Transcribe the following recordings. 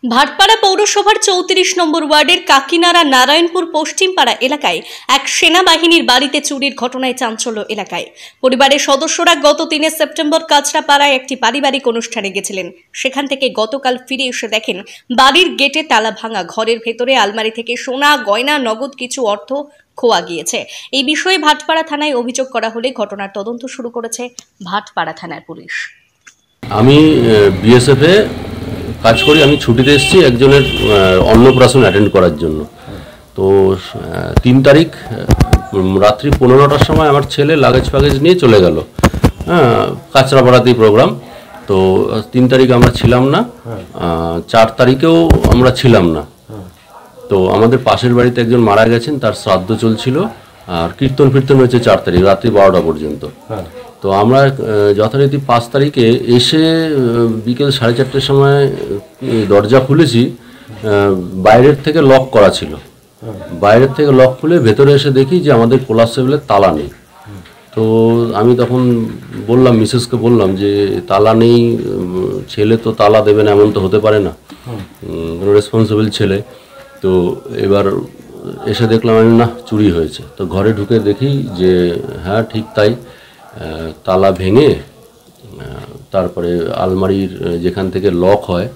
ভাটপাড়া পৌরসভার 34 নম্বর ওয়ার্ডের কাকিনাড়া নারায়ণপুর পশ্চিমপাড়া এলাকায় এক সেনাবাহিনীর বাড়িতে চুরির ঘটনায় চাঞ্চল্য এলাকায়। পরিবারের সদস্যরা গত 3 সেপ্টেম্বর কাছড়াপাড়ায় একটি পারিবারিক অনুষ্ঠানে গেছিলেন। সেখান থেকে গতকাল ফিরে এসে দেখেন বাড়ির গেটে তালা ভাঙা, ঘরের ভেতরে আলমারি থেকে সোনা, গয়না, নগদ কিছু অর্থ খোয়া গিয়েছে। এই বিষয়ে ভাটপাড়া থানায় অভিযোগ করা হলে ঘটনার তদন্ত শুরু করেছে ভাটপাড়া থানার পুলিশ। আমি বিএসএফ এ কাজ করি। আমি ছুটিতে এসেছি একজনের অন্নপ্রাশন অ্যাটেন্ড করার জন্য। তো 3 তারিখ রাত্রি 15টার সময় আমার ছেলে লাগেজ ফাগেজ নিয়ে চলে গেল। কাছড়াপাড়াতেই প্রোগ্রাম। তো 3 তারিখ আমরা ছিলাম না, 4 তারিখেও আমরা ছিলাম না। তো আমাদের পাশের বাড়িতে একজন মারা গেছেন, তার শ্রাদ্ধ চলছিল, আর কীর্তন ফির্তন হয়েছে 4 তারিখ রাত্রি 12টা পর্যন্ত। তো আমরা যথারীতি 5 তারিখে এসে বিকেল 4:30টার সময় দরজা খুলেছি। বাইরের থেকে লক করা ছিল। বাইরের থেকে লক খুলে ভেতরে এসে দেখি যে আমাদের কোলার টেবিলের তালা নেই। তো আমি তখন বললাম, মিসেসকে বললাম যে তালা নেই, ছেলে তো তালা দেবে না, এমন তো হতে পারে না, রেসপন্সিবল ছেলে। তো এবার এসে দেখলাম আমি, না, চুরি হয়েছে। তো ঘরে ঢুকে দেখি যে হ্যাঁ ঠিক তাই, তালা ভেঙে তারপরে আলমারির যেখান থেকে লক হয়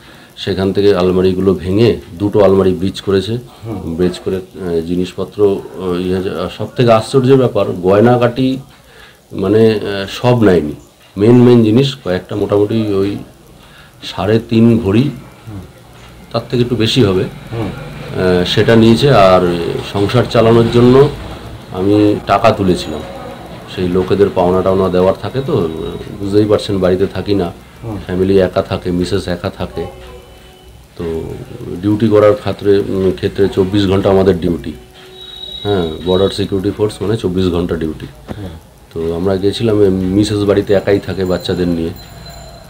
সেখান থেকে আলমারিগুলো ভেঙে 2টো আলমারি ব্রিচ করেছে। ব্রিচ করে জিনিসপত্র সব থেকে আশ্চর্যের ব্যাপার, গয়নাগাটি মানে সব নেয়নি। মেন জিনিস কয়েকটা, মোটামুটি ওই 3.5 ভরি, তার থেকে একটু বেশি হবে, সেটা নিয়েছে। আর সংসার চালানোর জন্য আমি টাকা তুলেছিলাম, সেই লোকেদের পাওনা টাওনা দেওয়ার থাকে। তো বুঝতেই পারছেন, বাড়িতে থাকি না, ফ্যামিলি একা থাকে, মিসেস একা থাকে। তো ডিউটি করার ক্ষেত্রে 24 ঘন্টা আমাদের ডিউটি। বর্ডার সিকিউরিটি ফোর্স মানে 24 ঘন্টা ডিউটি। তো আমরা গেছিলাম, মিসেস বাড়িতে একাই থাকে বাচ্চাদের নিয়ে।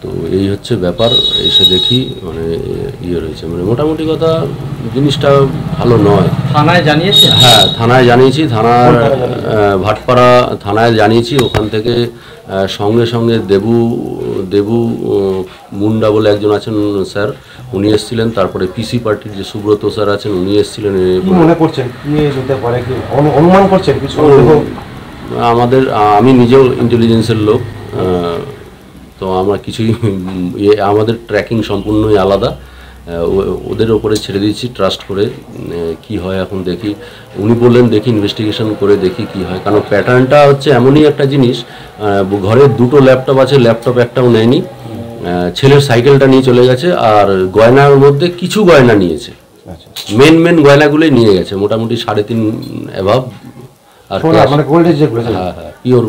তো এই হচ্ছে ব্যাপার। এসে দেখি মানে রয়েছে, মানে মোটামুটি কথা জিনিসটা ভালো নয়। থানায় জানিয়েছে? হ্যাঁ, থানায় জানিয়েছি। থানার ভাটপাড়া থানায় জানিয়েছি। ওখান থেকে সঙ্গে সঙ্গে দেবু মুন্ডা বলে একজন আছেন স্যার, উনি এসেছিলেন। তারপরে পিসি পার্টির যে সুব্রত স্যার আছেন, উনি এসেছিলেন। মনে করছেন অনুমান করছেন কিছু? আমি নিজেও ইন্টেলিজেন্সের লোক, তো আমরা কিছুই আমাদের ট্র্যাকিং সম্পূর্ণই আলাদা। ওদের ওপরে ছেড়ে দিয়েছি ট্রাস্ট করে। কি হয় এখন দেখি। উনি বললেন দেখি ইনভেস্টিগেশন করে দেখি কি হয়, কারণ প্যাটার্নটা হচ্ছে এমনই একটা জিনিস। ঘরে 2টো ল্যাপটপ আছে, ল্যাপটপ একটাও নেয়নি। ছেলের সাইকেলটা নিয়ে চলে গেছে, আর গয়নার মধ্যে কিছু গয়না নিয়েছে। মেন গয়নাগুলোই নিয়ে গেছে, মোটামুটি 3.5 অ্যাভাব। আর হ্যাঁ, পিওর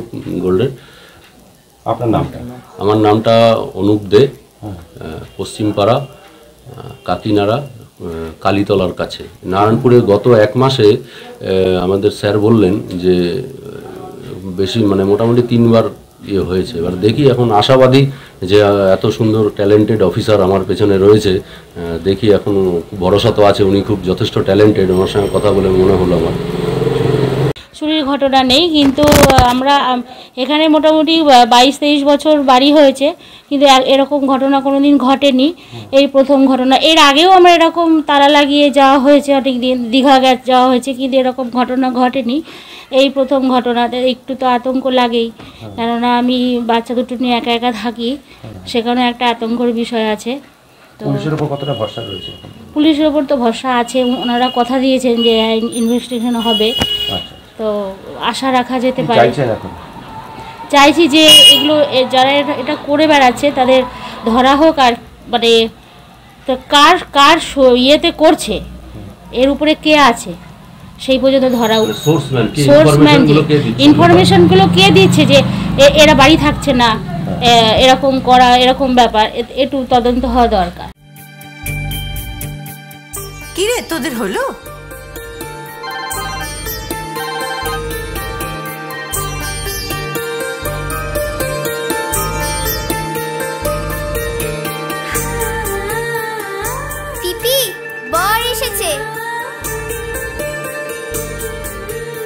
গোল্ডের। আপনার নামটা? আমার নামটা অনুপ দে, পশ্চিমপাড়া কাকিনাড়া কালীতলার কাছে নারায়ণপুরে। গত 1 মাসে আমাদের স্যার বললেন যে বেশি, মানে মোটামুটি 3 বার হয়েছে। এবার দেখি, এখন আশাবাদী যে এত সুন্দর ট্যালেন্টেড অফিসার আমার পেছনে রয়েছে। দেখি, এখন ভরসা তো আছে, উনি খুব যথেষ্ট ট্যালেন্টেড। ওনার সঙ্গে কথা বলে মনে হলো আমার। চুরির ঘটনা নেই, কিন্তু আমরা এখানে মোটামুটি 22-23 বছর বাড়ি হয়েছে, কিন্তু এরকম ঘটনা কোনো দিন ঘটেনি। এই প্রথম ঘটনা। এর আগেও আমরা এরকম তালা লাগিয়ে যাওয়া হয়েছে, অনেক দিন দীঘা যাওয়া হয়েছে, কিন্তু এরকম ঘটনা ঘটেনি। এই প্রথম ঘটনাতে একটু তো আতঙ্ক লাগেই, কেননা আমি বাচ্চা দুটো নিয়ে একা একা থাকি, সেখানে একটা আতঙ্কের বিষয় আছে। তো পুলিশের উপর কতটা ভরসা রয়েছে? পুলিশের উপর তো ভরসা আছে, ওনারা কথা দিয়েছেন যে ইনভেস্টিগেশন হবে। তো আশা রাখা যেতে পারে। চাইছি যে এগুলো যারা এটা করে বেড়াচ্ছে তাদের ধরা হোক, আর মানে তো কার ইয়েতে করছে, এর উপরে কে আছে সেই পর্যন্ত ধরা। সোর্সম্যান ইনফরমেশনগুলো কে দিচ্ছে যে এরা বাড়ি থাকছে না, এরকম করা, এরকম ব্যাপার, একটু তদন্ত হওয়া দরকার। কি রে তোদের হলো?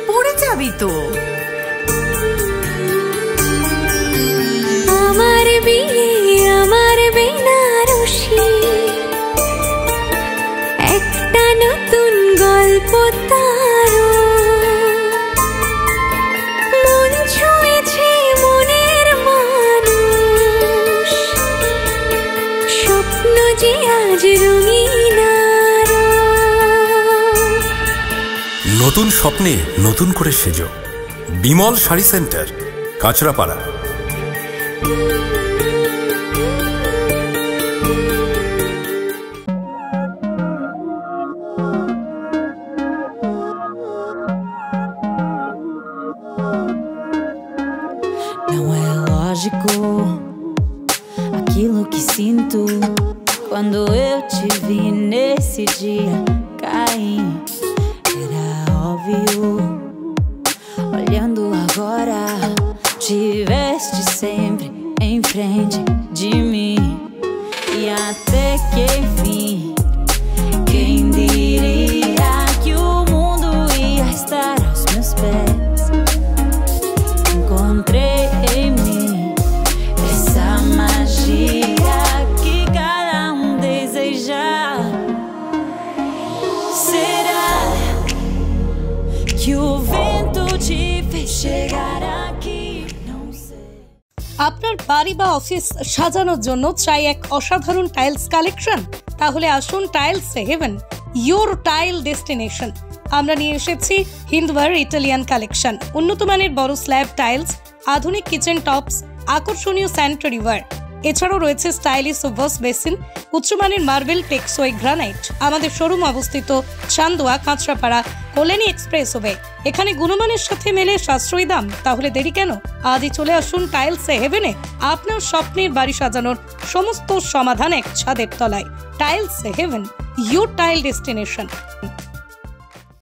পড়ে যাবি তো। আমার বিয়ে, আমার বেনারসি, নতুন স্বপ্নে নতুন করে সেজো Bimal sari centre, Kanchrapara. Não é lógico aquilo que sinto quando eu te vi nesse dia cair. Era óbvio, olhando agora, tiveste sempre em frente de mim. E até que enfim, quem diria que o mundo ia estar aos meus pés? Encontrei em mim essa magia que cada deseja. Será que o vento te fez chegar aqui? Não sei. আপনার বাড়ি বা office সাজানোর জন্য চাই এক অসাধারণ tiles collection? তাহলে আসুন tiles heaven, your tile destination. আমরা নিয়ে এসেছি হিন্দওয়ার ইটালিয়ান কালেকশন, উন্নত মানের বড় স্ল্যাব টাইলস, আধুনিক কিচেন টপস, আকর্ষণীয় স্যানিটারি ওয়্যার। এছাড়াও রয়েছে স্টাইলিশ ওয়াশ বেসিন, উচ্চমানের মার্বেল, টেকসই গ্রানাইট। আমাদের শোরুম অবস্থিত চান্দোয়া, কাঁচরাপাড়া, কল্যাণী এক্সপ্রেসওয়ে। এখানে গুণমানের সাথে মেলে সাশ্রয়ী দাম। তাহলে দেরি কেন? আজই চলে আসুন টাইলস হেভেনে। আপনার স্বপ্নের বাড়ি সাজানোর সমস্ত সমাধান এক ছাদের তলায়। Tiles heaven, your tile destination.